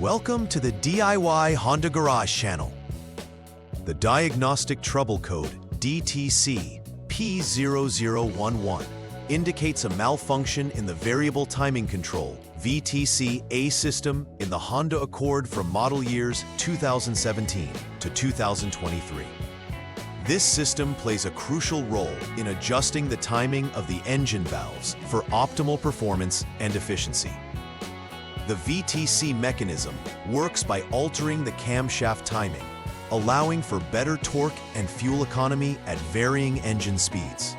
Welcome to the DIY Honda Garage channel. The Diagnostic Trouble Code, DTC P0011, indicates a malfunction in the variable timing control, VTC A system in the Honda Accord from model years 2017 to 2023. This system plays a crucial role in adjusting the timing of the engine valves for optimal performance and efficiency. The VTC mechanism works by altering the camshaft timing, allowing for better torque and fuel economy at varying engine speeds.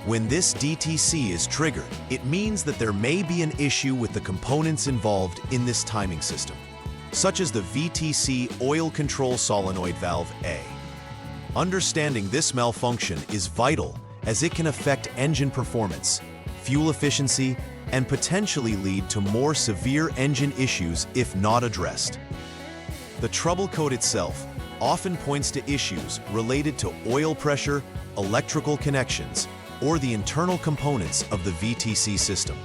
When this DTC is triggered, it means that there may be an issue with the components involved in this timing system, such as the VTC oil control solenoid valve A. Understanding this malfunction is vital as it can affect engine performance, fuel efficiency, and potentially lead to more severe engine issues if not addressed. The trouble code itself often points to issues related to oil pressure, electrical connections, or the internal components of the VTC system.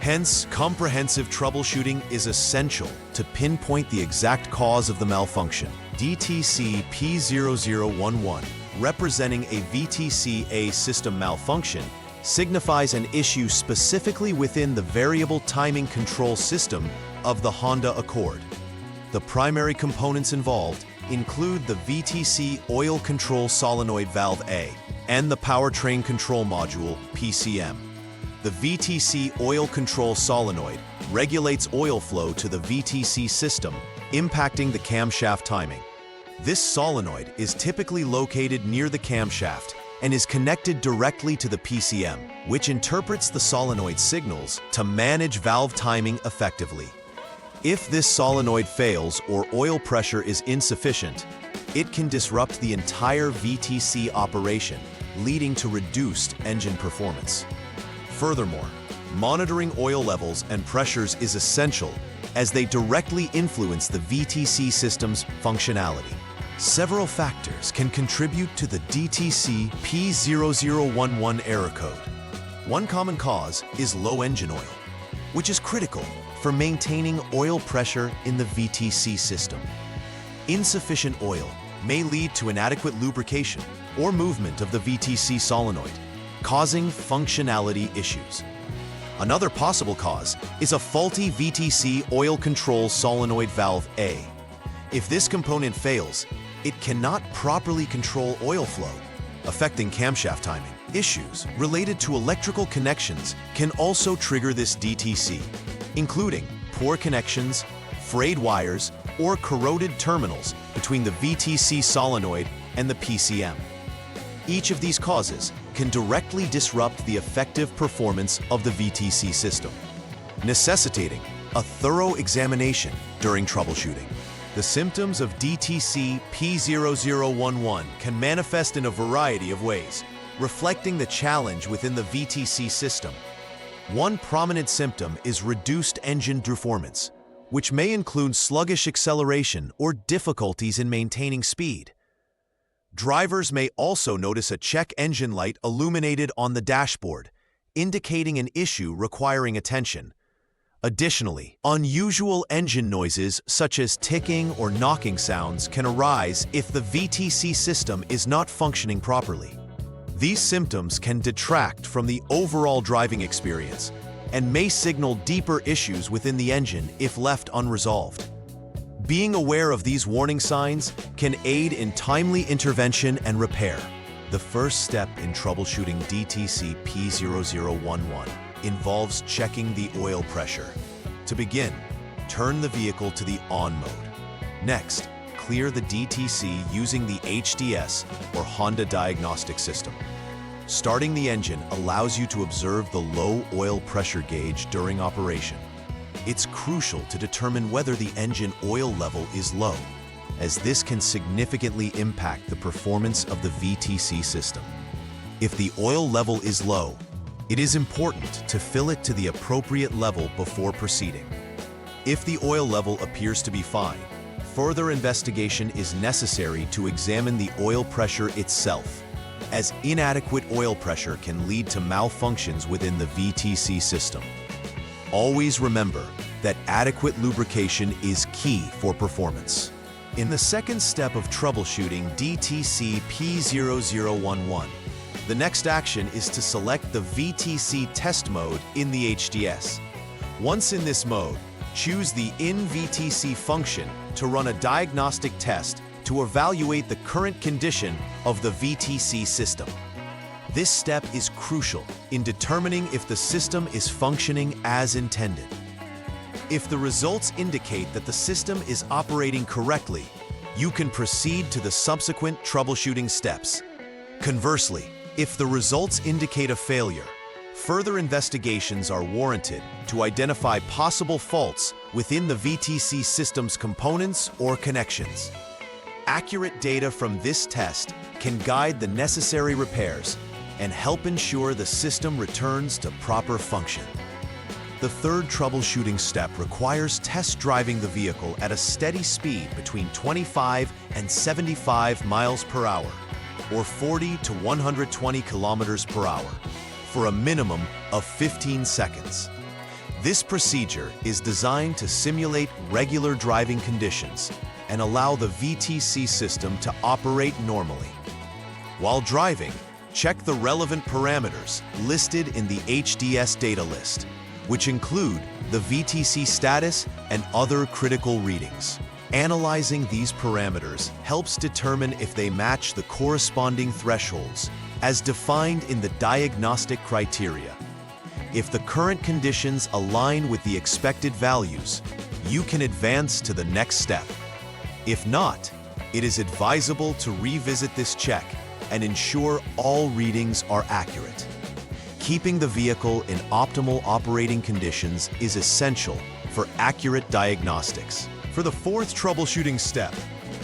Hence, comprehensive troubleshooting is essential to pinpoint the exact cause of the malfunction. DTC P0011, representing a VTC A system malfunction, signifies an issue specifically within the variable timing control system of the Honda Accord. The primary components involved include the VTC oil control solenoid valve A and the powertrain control module, PCM. The VTC oil control solenoid regulates oil flow to the VTC system, impacting the camshaft timing. This solenoid is typically located near the camshaft and is connected directly to the PCM, which interprets the solenoid signals to manage valve timing effectively. If this solenoid fails or oil pressure is insufficient, it can disrupt the entire VTC operation, leading to reduced engine performance. Furthermore, monitoring oil levels and pressures is essential as they directly influence the VTC system's functionality. Several factors can contribute to the DTC P0011 error code. One common cause is low engine oil, which is critical for maintaining oil pressure in the VTC system. Insufficient oil may lead to inadequate lubrication or movement of the VTC solenoid, causing functionality issues. Another possible cause is a faulty VTC oil control solenoid valve A. If this component fails, it cannot properly control oil flow, affecting camshaft timing. Issues related to electrical connections can also trigger this DTC, including poor connections, frayed wires, or corroded terminals between the VTC solenoid and the PCM. Each of these causes can directly disrupt the effective performance of the VTC system, necessitating a thorough examination during troubleshooting. The symptoms of DTC P0011 can manifest in a variety of ways, reflecting the challenge within the VTC system. One prominent symptom is reduced engine performance, which may include sluggish acceleration or difficulties in maintaining speed. Drivers may also notice a check engine light illuminated on the dashboard, indicating an issue requiring attention. Additionally, unusual engine noises such as ticking or knocking sounds can arise if the VTC system is not functioning properly. These symptoms can detract from the overall driving experience and may signal deeper issues within the engine if left unresolved. Being aware of these warning signs can aid in timely intervention and repair. The first step in troubleshooting DTC P0011 involves checking the oil pressure. To begin, turn the vehicle to the on mode. Next, clear the DTC using the HDS or Honda Diagnostic System. Starting the engine allows you to observe the low oil pressure gauge during operation. It's crucial to determine whether the engine oil level is low, as this can significantly impact the performance of the VTC system. If the oil level is low, it is important to fill it to the appropriate level before proceeding. If the oil level appears to be fine, further investigation is necessary to examine the oil pressure itself, as inadequate oil pressure can lead to malfunctions within the VTC system. Always remember, that adequate lubrication is key for performance. In the second step of troubleshooting DTC P0011, the next action is to select the VTC test mode in the HDS. Once in this mode, choose the In VTC function to run a diagnostic test to evaluate the current condition of the VTC system. This step is crucial in determining if the system is functioning as intended. If the results indicate that the system is operating correctly, you can proceed to the subsequent troubleshooting steps. Conversely, if the results indicate a failure, further investigations are warranted to identify possible faults within the VTC system's components or connections. Accurate data from this test can guide the necessary repairs and help ensure the system returns to proper function. The third troubleshooting step requires test driving the vehicle at a steady speed between 25 and 75 miles per hour, or 40 to 120 kilometers per hour, for a minimum of 15 seconds. This procedure is designed to simulate regular driving conditions and allow the VTC system to operate normally. While driving, check the relevant parameters listed in the HDS data list, which include the VTC status and other critical readings. Analyzing these parameters helps determine if they match the corresponding thresholds as defined in the diagnostic criteria. If the current conditions align with the expected values, you can advance to the next step. If not, it is advisable to revisit this check and ensure all readings are accurate. Keeping the vehicle in optimal operating conditions is essential for accurate diagnostics. For the fourth troubleshooting step,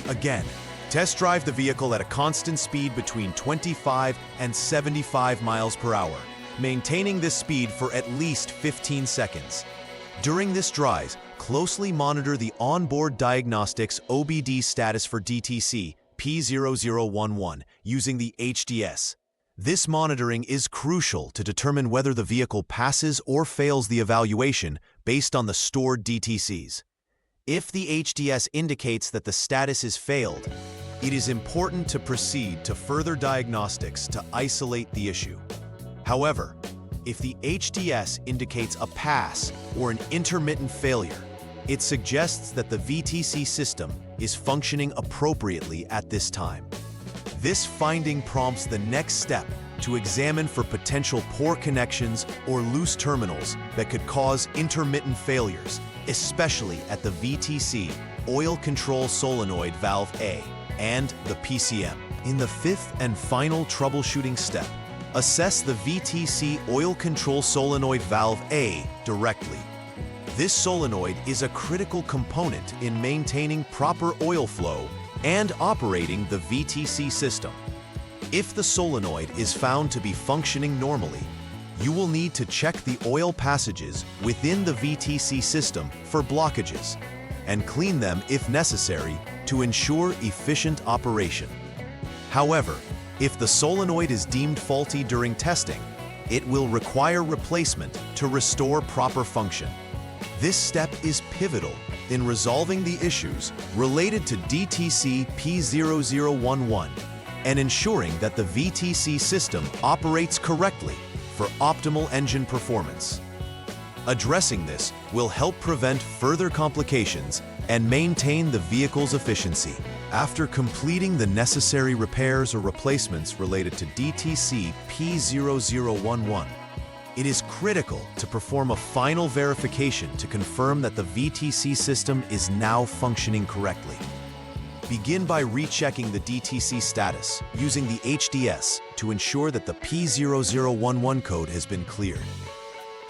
again, test drive the vehicle at a constant speed between 25 and 75 miles per hour, maintaining this speed for at least 15 seconds. During this drive, closely monitor the onboard diagnostics OBD status for DTC P0011 using the HDS. This monitoring is crucial to determine whether the vehicle passes or fails the evaluation based on the stored DTCs. If the HDS indicates that the status is failed, it is important to proceed to further diagnostics to isolate the issue. However, if the HDS indicates a pass or an intermittent failure, it suggests that the VTC system is functioning appropriately at this time. This finding prompts the next step to examine for potential poor connections or loose terminals that could cause intermittent failures, especially at the VTC oil control solenoid valve A and the PCM. In the fifth and final troubleshooting step, assess the VTC oil control solenoid valve A directly. This solenoid is a critical component in maintaining proper oil flow and operating the VTC system. If the solenoid is found to be functioning normally, you will need to check the oil passages within the VTC system for blockages and clean them if necessary to ensure efficient operation. However, if the solenoid is deemed faulty during testing, it will require replacement to restore proper function. This step is pivotal in resolving the issues related to DTC P0011 and ensuring that the VTC system operates correctly for optimal engine performance. Addressing this will help prevent further complications and maintain the vehicle's efficiency. After completing the necessary repairs or replacements related to DTC P0011, it is critical to perform a final verification to confirm that the VTC system is now functioning correctly. Begin by rechecking the DTC status using the HDS to ensure that the P0011 code has been cleared.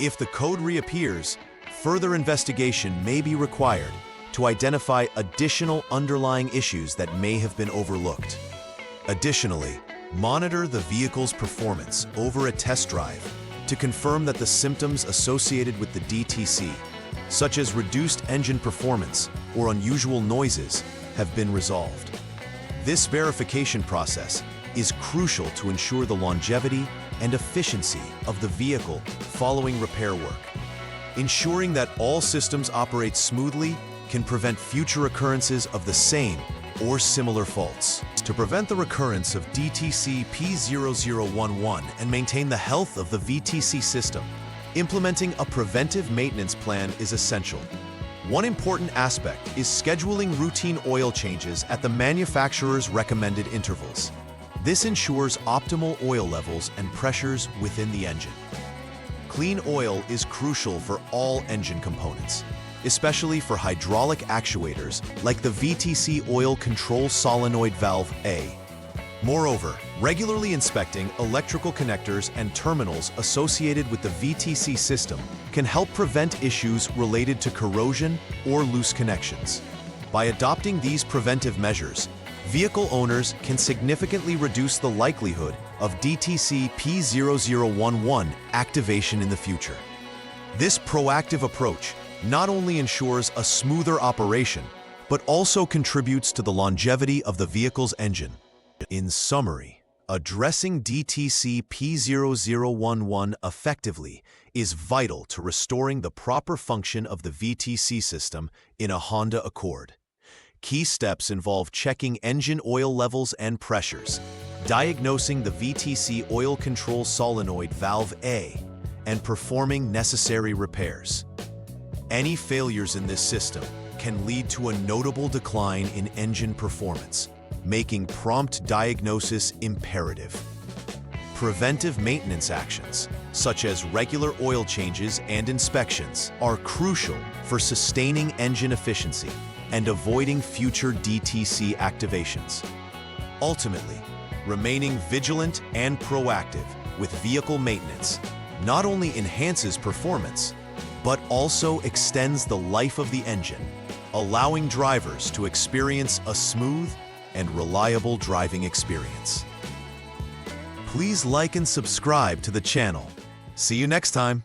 If the code reappears, further investigation may be required to identify additional underlying issues that may have been overlooked. Additionally, monitor the vehicle's performance over a test drive to confirm that the symptoms associated with the DTC, such as reduced engine performance or unusual noises, have been resolved. This verification process is crucial to ensure the longevity and efficiency of the vehicle following repair work. Ensuring that all systems operate smoothly can prevent future occurrences of the same or similar faults. To prevent the recurrence of DTC P0011 and maintain the health of the VTC system, implementing a preventive maintenance plan is essential. One important aspect is scheduling routine oil changes at the manufacturer's recommended intervals. This ensures optimal oil levels and pressures within the engine. Clean oil is crucial for all engine components, especially for hydraulic actuators like the VTC oil control solenoid valve A. Moreover, regularly inspecting electrical connectors and terminals associated with the VTC system can help prevent issues related to corrosion or loose connections. By adopting these preventive measures, vehicle owners can significantly reduce the likelihood of DTC P0011 activation in the future. This proactive approach not only ensures a smoother operation, but also contributes to the longevity of the vehicle's engine. In summary, addressing DTC P0011 effectively is vital to restoring the proper function of the VTC system in a Honda Accord. Key steps involve checking engine oil levels and pressures, diagnosing the VTC oil control solenoid valve A, and performing necessary repairs. Any failures in this system can lead to a notable decline in engine performance, making prompt diagnosis imperative. Preventive maintenance actions, such as regular oil changes and inspections, are crucial for sustaining engine efficiency and avoiding future DTC activations. Ultimately, remaining vigilant and proactive with vehicle maintenance not only enhances performance, but also extends the life of the engine, allowing drivers to experience a smooth and reliable driving experience. Please like and subscribe to the channel. See you next time.